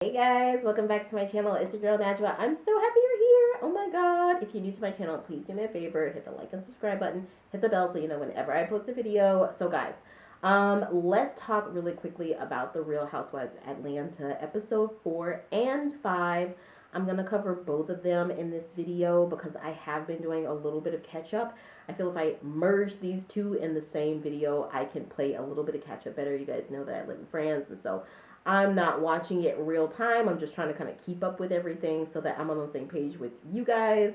Hey guys, welcome back to my channel. It's your girl Najwa. I'm so happy you're here. Oh my god. If you're new to my channel, please do me a favor, hit the like and subscribe button, hit the bell so you know whenever I post a video. So guys, let's talk really quickly about the Real Housewives of Atlanta episode 4 and 5. I'm going to cover both of them in this video because I have been doing a little bit of catch up. I feel if I merge these two in the same video, I can play a little bit of catch up better. You guys know that I live in France, and so I'm not watching it real time. I'm just trying to kind of keep up with everything so that I'm on the same page with you guys.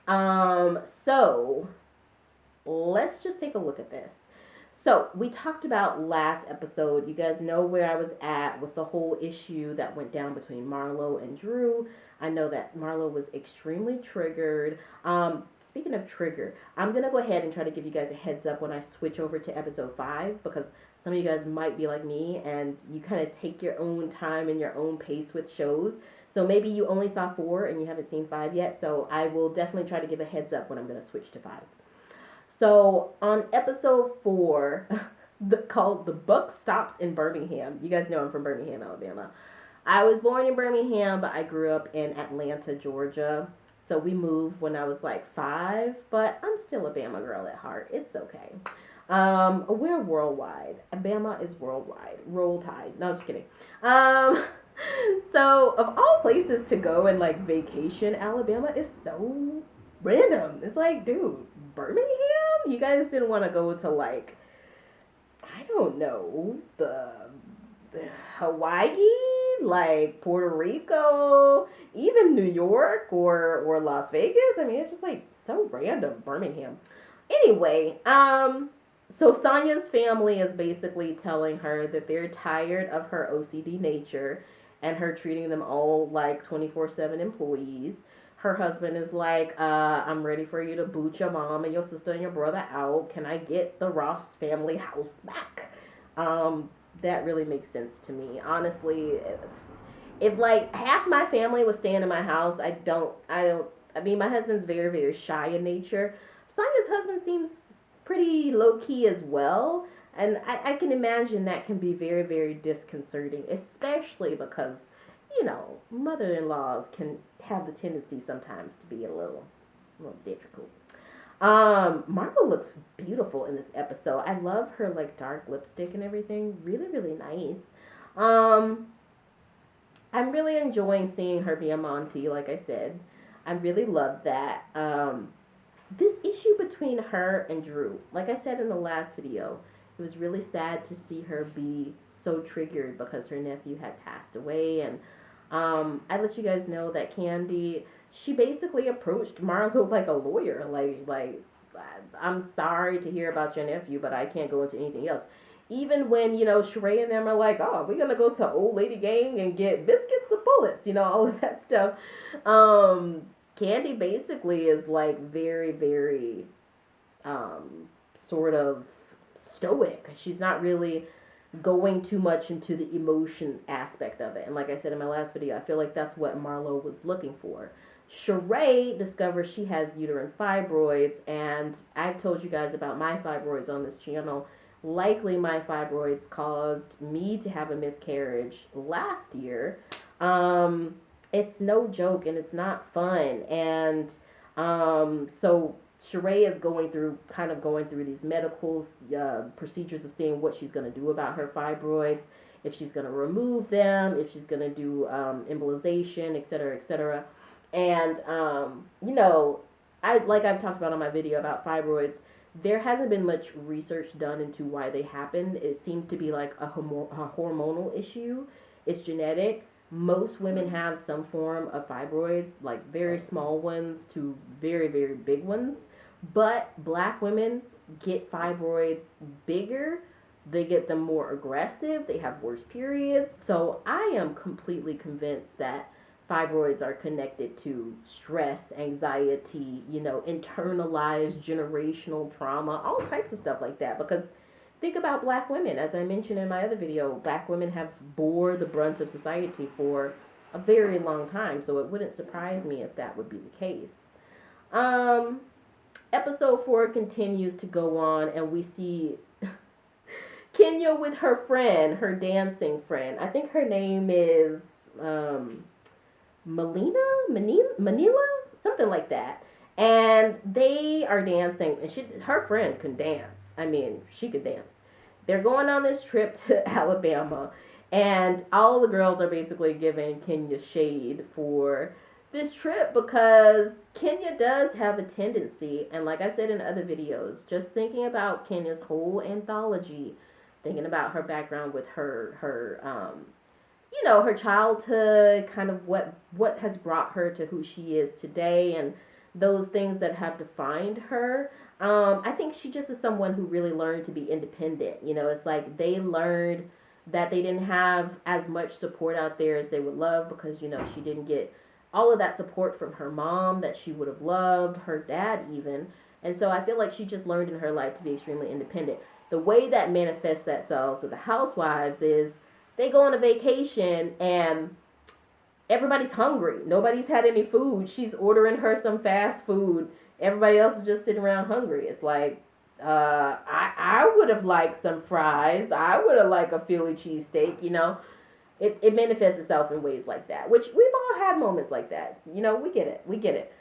So let's just take a look at this. So we talked about last episode. You guys know where I was at with the whole issue that went down between Marlo and Drew. I know that Marlo was extremely triggered. Speaking of trigger, I'm going to go ahead and try to give you guys a heads up when I switch over to episode 5 because some of you guys might be like me and you kind of take your own time and your own pace with shows. So maybe you only saw 4 and you haven't seen 5 yet. So I will definitely try to give a heads up when I'm going to switch to 5. So on episode 4, called The Buck Stops in Birmingham. You guys know I'm from Birmingham, Alabama. I was born in Birmingham, but I grew up in Atlanta, Georgia. So we moved when I was like 5, but I'm still a Bama girl at heart. It's okay. We're worldwide. Bama is worldwide. Roll Tide. No, just kidding. So of all places to go and like vacation, Alabama is so random. It's like, dude, Birmingham? You guys didn't want to go to like, I don't know, the Hawaii, like Puerto Rico, even New York or Las Vegas. I mean, it's just like so random, Birmingham. Anyway, so Sanya's family is basically telling her that they're tired of her OCD nature and her treating them all like 24/7 employees. Her husband is like, I'm ready for you to boot your mom and your sister and your brother out. Can I get the Ross family house back? That really makes sense to me. Honestly, if like half my family was staying in my house, I mean, my husband's very, very shy in nature. Sonya's husband seems pretty low key as well. And I can imagine that can be very, very disconcerting, especially because, you know, mother-in-laws can have the tendency sometimes to be a little difficult. Marlo looks beautiful in this episode. I love her like dark lipstick and everything. Really, really nice. I'm really enjoying seeing her be a Monty, like I said. I really love that. This issue between her and Drew, like I said in the last video, it was really sad to see her be so triggered because her nephew had passed away. And I let you guys know that Kandi, she basically approached Marlo like a lawyer. Like, I'm sorry to hear about your nephew, but I can't go into anything else. Even when, you know, Shereé and them are like, oh, we're going to go to Old Lady Gang and get biscuits or bullets, you know, all of that stuff. Kandi basically is like very, very sort of stoic. She's not really going too much into the emotion aspect of it. And like I said in my last video, I feel like that's what Marlo was looking for. Shereé discovers she has uterine fibroids, and I've told you guys about my fibroids on this channel. Likely my fibroids caused me to have a miscarriage last year. It's no joke and it's not fun. And so Shereé is going through these medical procedures of seeing what she's going to do about her fibroids, if she's going to remove them, if she's going to do embolization, etc., etc. And you know, I've talked about on my video about fibroids, there hasn't been much research done into why they happen. It seems to be like a hormonal issue. It's genetic. Most women have some form of fibroids, like very small ones to very, very big ones. But black women get fibroids bigger. They get them more aggressive. They have worse periods. So I am completely convinced that fibroids are connected to stress, anxiety, you know, internalized generational trauma, all types of stuff like that. Because think about black women. As I mentioned in my other video, black women have bore the brunt of society for a very long time. So it wouldn't surprise me if that would be the case. Episode 4 continues to go on, and we see Kenya with her friend, her dancing friend. I think her name is Manila, something like that. And they are dancing, and her friend can dance. I mean, she could dance. They're going on this trip to Alabama, and all the girls are basically giving Kenya shade for this trip because Kenya does have a tendency, and like I've said in other videos, just thinking about Kenya's whole anthology, thinking about her background with her childhood, kind of what has brought her to who she is today, and those things that have defined her. I think she just is someone who really learned to be independent. It's like they learned that they didn't have as much support out there as they would love because, she didn't get all of that support from her mom that she would have loved, her dad even. And so I feel like she just learned in her life to be extremely independent. The way that manifests themselves with the housewives is they go on a vacation and everybody's hungry. Nobody's had any food. She's ordering her some fast food. Everybody else is just sitting around hungry. It's like, I would have liked some fries. I would have liked a Philly cheesesteak, It manifests itself in ways like that, which we've all had moments like that. We get it.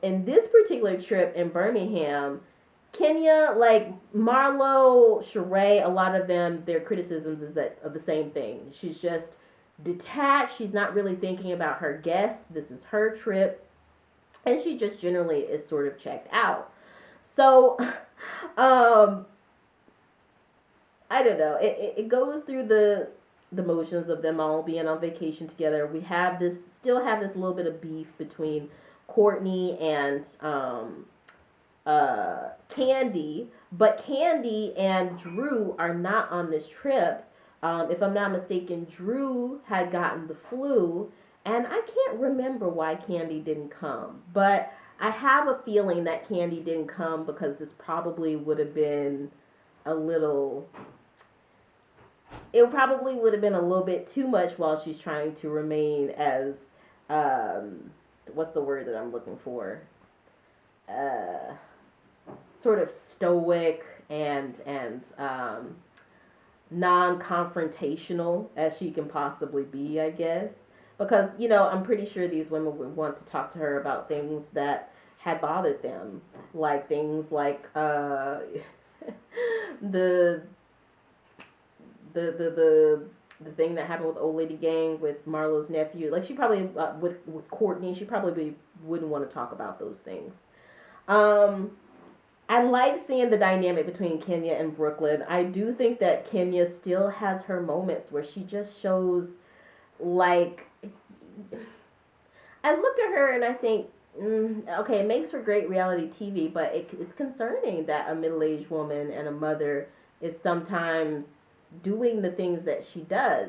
In this particular trip in Birmingham, Kenya, like Marlo, Shereé, a lot of them, their criticisms is that of the same thing. She's just detached. She's not really thinking about her guests. This is her trip. And she just generally is sort of checked out. So, I don't know. It goes through the motions of them all being on vacation together. We still have this little bit of beef between Courtney and Kandi, but Kandi and Drew are not on this trip. If I'm not mistaken, Drew had gotten the flu, and I can't remember why Kandi didn't come, but I have a feeling that Kandi didn't come because this probably would have been a little bit too much while she's trying to remain as, what's the word that I'm looking for? Sort of stoic and non-confrontational as she can possibly be, I guess. Because, I'm pretty sure these women would want to talk to her about things that had bothered them. Like things like the thing that happened with Old Lady Gang with Marlo's nephew. Like she probably, with Courtney, she probably wouldn't want to talk about those things. I like seeing the dynamic between Kenya and Brooklyn. I do think that Kenya still has her moments where she just shows, like, I look at her and I think, okay, it makes for great reality TV, but it's concerning that a middle-aged woman and a mother is sometimes doing the things that she does,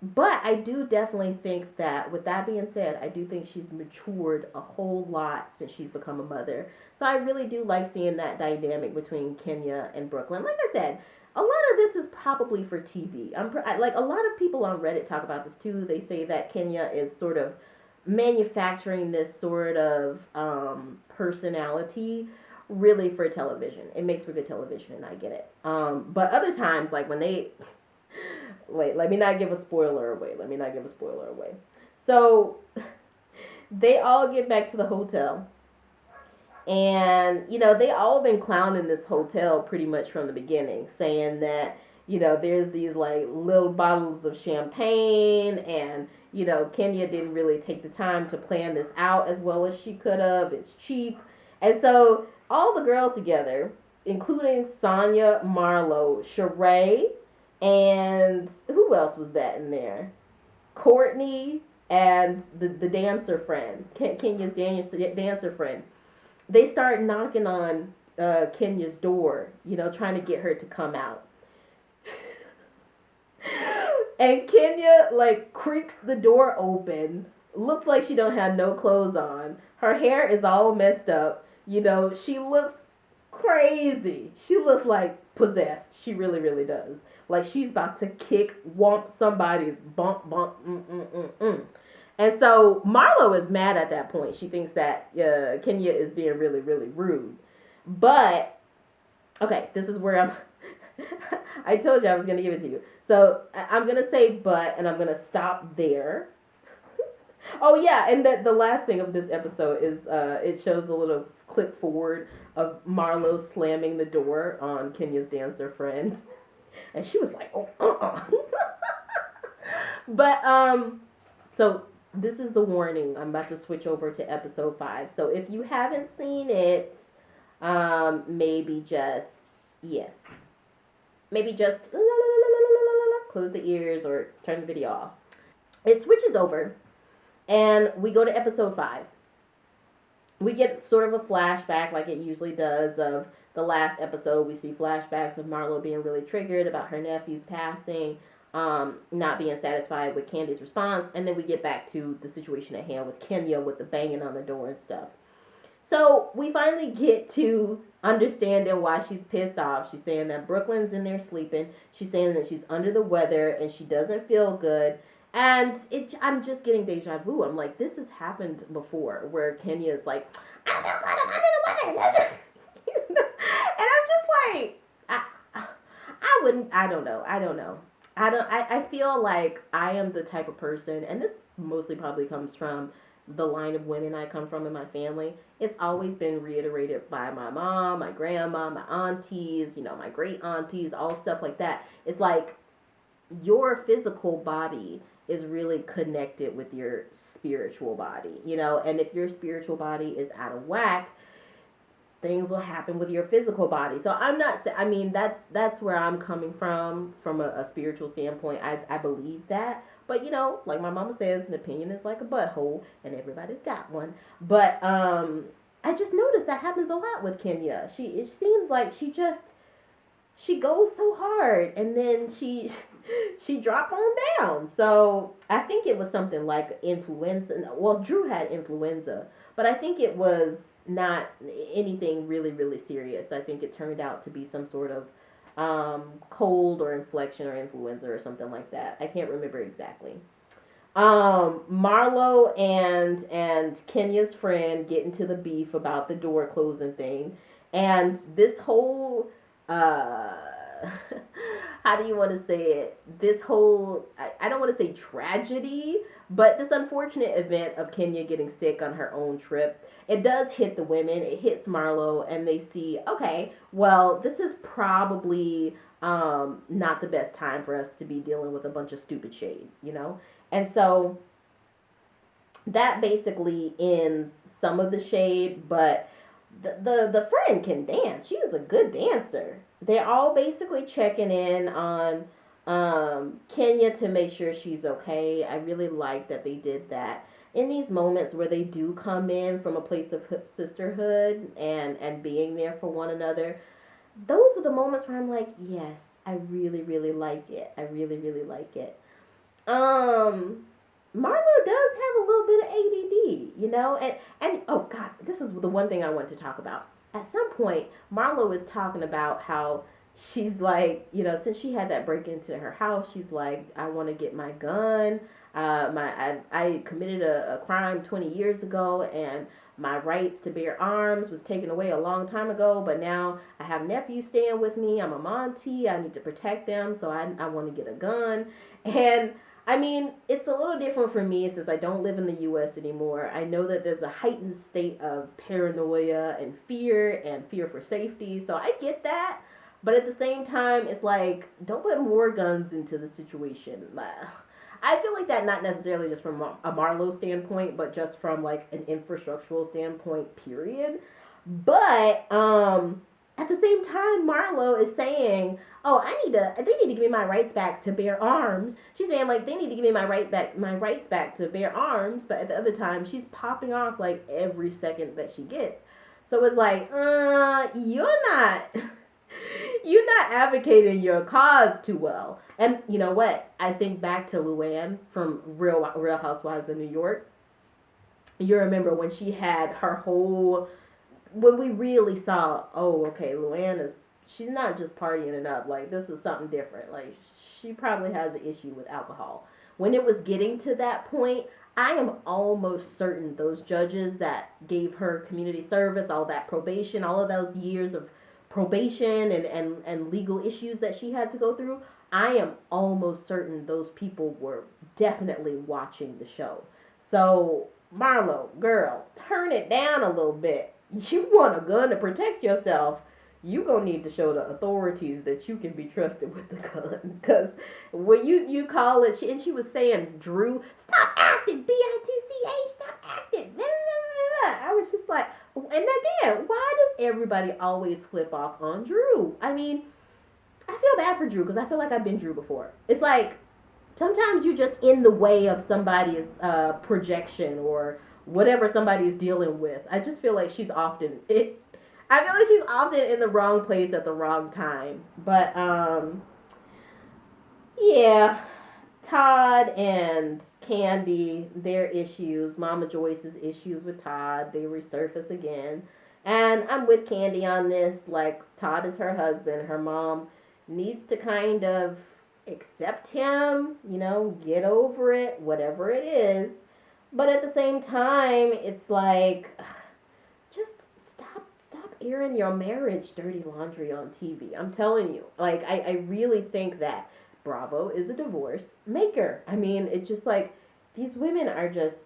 but I do definitely think that, with that being said, I do think she's matured a whole lot since she's become a mother. So I really do like seeing that dynamic between Kenya and Brooklyn. Like I said, a lot of this is probably for TV. Like a lot of people on Reddit talk about this too. They say that Kenya is sort of manufacturing this sort of personality really for television. It makes for good television, and I get it. But other times, like when they... Wait, let me not give a spoiler away. So, they all get back to the hotel. And, they all been clowning this hotel pretty much from the beginning. Saying that, there's these, like, little bottles of champagne. And, Kenya didn't really take the time to plan this out as well as she could have. It's cheap. And so, all the girls together, including Sanya, Marlo, Shereé, and who else was that in there? Courtney and the dancer friend, Kenya's dancer friend. They start knocking on Kenya's door, trying to get her to come out. And Kenya, like, creaks the door open. Looks like she don't have no clothes on. Her hair is all messed up. She looks crazy. She looks like possessed. She really, really does. Like she's about to womp somebody's bump. And so Marlo is mad at that point. She thinks that Kenya is being really, really rude. But, okay, this is where I told you I was going to give it to you. So I'm going to say but, and I'm going to stop there. Oh yeah, and the last thing of this episode is it shows a little clip forward of Marlo slamming the door on Kenya's dancer friend, and she was like, "Oh, But so this is the warning. I'm about to switch over to episode 5. So if you haven't seen it, maybe just yes, maybe just close the ears or turn the video off. It switches over, and we go to episode 5. We get sort of a flashback, like it usually does, of the last episode. We see flashbacks of Marlo being really triggered about her nephew's passing, not being satisfied with Kandi's response, and then we get back to the situation at hand with Kenya with the banging on the door and stuff. So we finally get to understanding why she's pissed off. She's saying that Brooklyn's in there sleeping. She's saying that she's under the weather and she doesn't feel good. And I'm just getting deja vu. I'm like, this has happened before, where Kenya is like, I don't feel good, I'm under the weather. And I'm just like, I wouldn't, I don't know. I feel like I am the type of person, and this mostly probably comes from the line of women I come from in my family. It's always been reiterated by my mom, my grandma, my aunties, my great aunties, all stuff like that. It's like your physical body is really connected with your spiritual body, and if your spiritual body is out of whack, things will happen with your physical body. So I'm not, that's where I'm coming from a spiritual standpoint. I believe that. But, like my mama says, an opinion is like a butthole, and everybody's got one. But I just noticed that happens a lot with Kenya. It seems like she goes so hard, and then she dropped on down. So I think it was something like influenza. Well, Drew had influenza, but I think it was not anything really, really serious. I think it turned out to be some sort of cold or infection or influenza or something like that. I can't remember exactly. Marlo and Kenya's friend get into the beef about the door closing thing, and this whole how do you want to say it? This whole, I don't want to say tragedy, but this unfortunate event of Kenya getting sick on her own trip, it does hit the women. It hits Marlo, and they see, okay, well, this is probably not the best time for us to be dealing with a bunch of stupid shade, And so that basically ends some of the shade, but the friend can dance. She is a good dancer. They're all basically checking in on Kenya to make sure she's okay. I really like that they did that. In these moments where they do come in from a place of sisterhood and being there for one another, those are the moments where I'm like, yes, I really, really like it. I really, really like it. Marlo does have a little bit of ADD, and oh gosh, this is the one thing I want to talk about. At some point, Marlo is talking about how she's like, since she had that break into her house, she's like, I want to get my gun. I committed a crime 20 years ago, and my rights to bear arms was taken away a long time ago, but now I have nephews staying with me. I'm a Monty. I need to protect them, so I want to get a gun. And it's a little different for me since I don't live in the U.S. anymore. I know that there's a heightened state of paranoia and fear for safety, so I get that. But at the same time, it's like, don't put more guns into the situation. I feel like that not necessarily just from a Marlo standpoint, but just from like an infrastructural standpoint, period. But at the same time, Marlo is saying, oh, they need to give me my rights back to bear arms. She's saying like, they need to give me my rights back to bear arms. But at the other time, she's popping off like every second that she gets. So it's like, you're not advocating your cause too well. And you know what? I think back to Luann from Real Housewives of New York. You remember when she had her whole, when we really saw, oh, okay, Luann she's not just partying it up. Like, this is something different. Like, she probably has an issue with alcohol. When it was getting to that point, I am almost certain those judges that gave her community service, all that probation, all of those years of probation and legal issues that she had to go through, I am almost certain those people were definitely watching the show. So, Marlo, girl, turn it down a little bit. You want a gun to protect yourself. You gonna need to show the authorities that you can be trusted with the gun. Because when you call it, and she was saying, Drew, stop acting, B-I-T-C-H, stop acting. I was just like, and again, why does everybody always flip off on Drew? I mean, I feel bad for Drew because I feel like I've been Drew before. It's like sometimes you're just in the way of somebody's projection or whatever somebody's dealing with. I just feel like she's often it. I feel like she's often in the wrong place at the wrong time. But yeah, Todd and Kandi, their issues, Mama Joyce's issues with Todd, they resurface again. And I'm with Kandi on this. Like, Todd is her husband. Her mom needs to kind of accept him, get over it, whatever it is. But at the same time, it's like, just stop airing your marriage dirty laundry on TV. I'm telling you. Like, I really think that Bravo is a divorce maker. I mean, it's just like, these women are just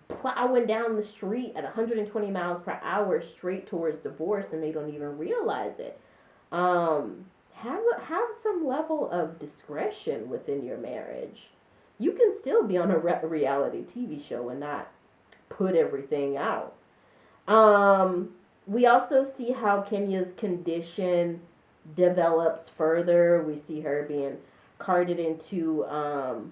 plowing down the street at 120 miles per hour straight towards divorce, and they don't even realize it. Have some level of discretion within your marriage. You can still be on a reality TV show and not put everything out. We also see how Kenya's condition develops further. We see her being carted into, an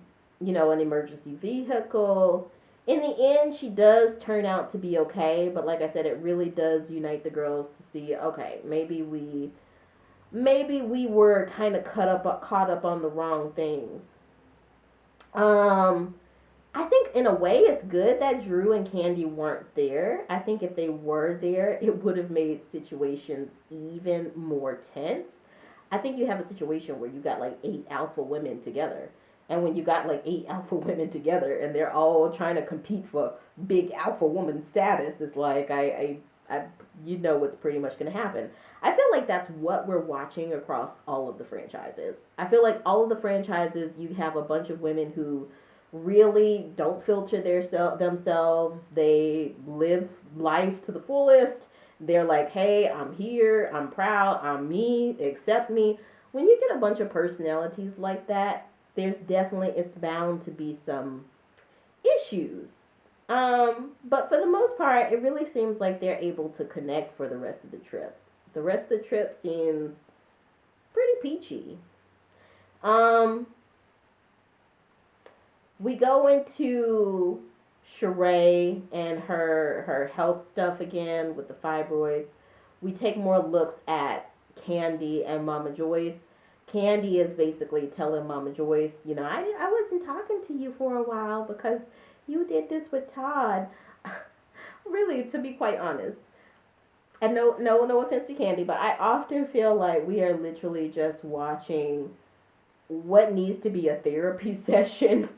emergency vehicle. In the end, she does turn out to be okay, but like I said, it really does unite the girls to see, okay, maybe we were kind of caught up on the wrong things. I think in a way it's good that Drew and Kandi weren't there. I think if they were there, it would have made situations even more tense. I think you have a situation where you got like 8 alpha women together. And when you got like 8 alpha women together and they're all trying to compete for big alpha woman status, it's like, what's pretty much going to happen. I feel like that's what we're watching across all of the franchises. I feel like all of the franchises, you have a bunch of women who really don't filter themselves. They live life to the fullest. They're like, hey, I'm here, I'm proud, I'm me, accept me. When you get a bunch of personalities like that, it's bound to be some issues. But for the most part, it really seems like they're able to connect for the rest of the trip. The rest of the trip seems pretty peachy. We go into Shereé and her health stuff again with the fibroids. We take more looks at Kandi and Mama Joyce. Kandi is basically telling Mama Joyce, I wasn't talking to you for a while because you did this with Todd. Really, to be quite honest. And no offense to Kandi, but I often feel like we are literally just watching what needs to be a therapy session,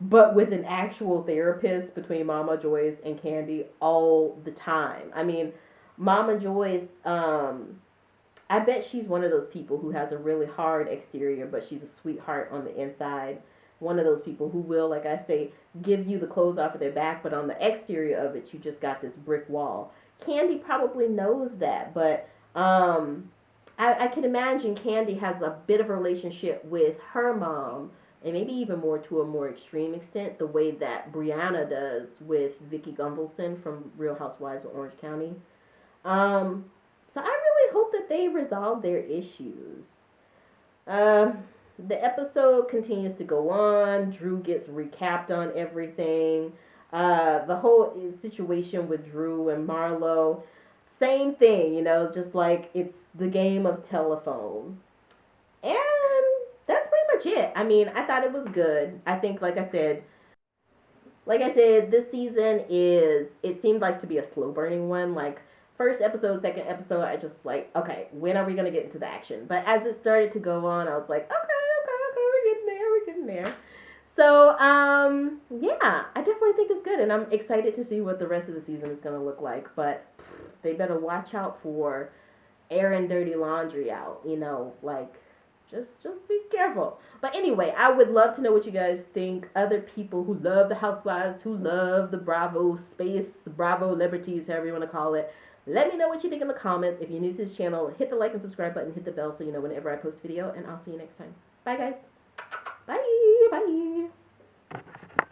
but with an actual therapist between Mama Joyce and Kandi all the time. I mean, Mama Joyce, I bet she's one of those people who has a really hard exterior, but she's a sweetheart on the inside. One of those people who will, like I say, give you the clothes off of their back, but on the exterior of it, you just got this brick wall. Kandi probably knows that, but I can imagine Kandi has a bit of a relationship with her mom, and maybe even more to a more extreme extent, the way that Brianna does with Vicki Gunvalson from Real Housewives of Orange County. So I really hope that they resolve their issues. The episode continues to go on. Drew gets recapped on everything. The whole situation with Drew and Marlo, same thing, just like it's the game of telephone. And that's pretty much it. I mean, I thought it was good. I think, like I said, this season it seemed like to be a slow burning one. Like, first episode, second episode, I just like, okay, when are we going to get into the action? But as it started to go on, I was like, okay, we're getting there. So, yeah, I definitely think it's good, and I'm excited to see what the rest of the season is going to look like. But they better watch out for airing dirty laundry out, you know, like just be careful. But anyway, I would love to know what you guys think. Other people who love the housewives, who love the Bravo space, the Bravo liberties, however you want to call it. Let me know what you think in the comments. If you're new to this channel, hit the like and subscribe button, hit the bell so you know whenever I post a video, and I'll see you next time. Bye guys. Bye. Bye.